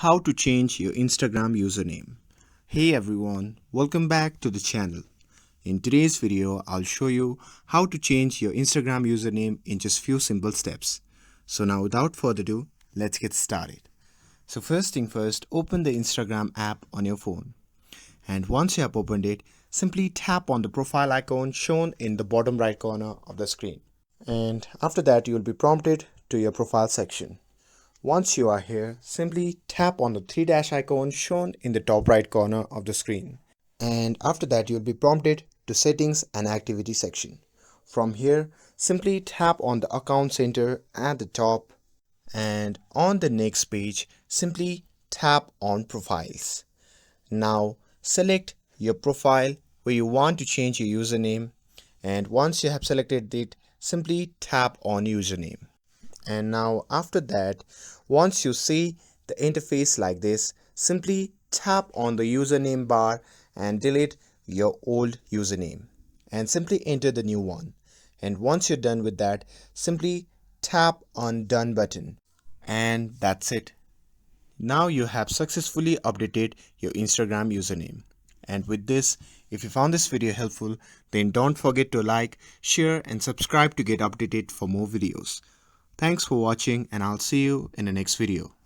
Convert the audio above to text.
How to change your Instagram username. Hey everyone, welcome back to the channel. In today's video, I'll show you how to change your Instagram username in just few simple steps. So now without further ado, let's get started. So first thing first, open the Instagram app on your phone. And once you have opened it, simply tap on the profile icon shown in the bottom right corner of the screen. And after that, you will be prompted to your profile section. Once you are here, simply tap on the three dash icon shown in the top right corner of the screen. And after that, you'll be prompted to settings and activity section. From here, simply tap on the account center at the top, and on the next page, simply tap on profiles. Now select your profile where you want to change your username, and once you have selected it, simply tap on username. And now after that, once you see the interface like this, simply tap on the username bar and delete your old username and simply enter the new one. And once you're done with that, simply tap on done button, and that's it. Now you have successfully updated your Instagram username. And with this, if you found this video helpful, then don't forget to like, share and subscribe to get updated for more videos. Thanks for watching, and I'll see you in the next video.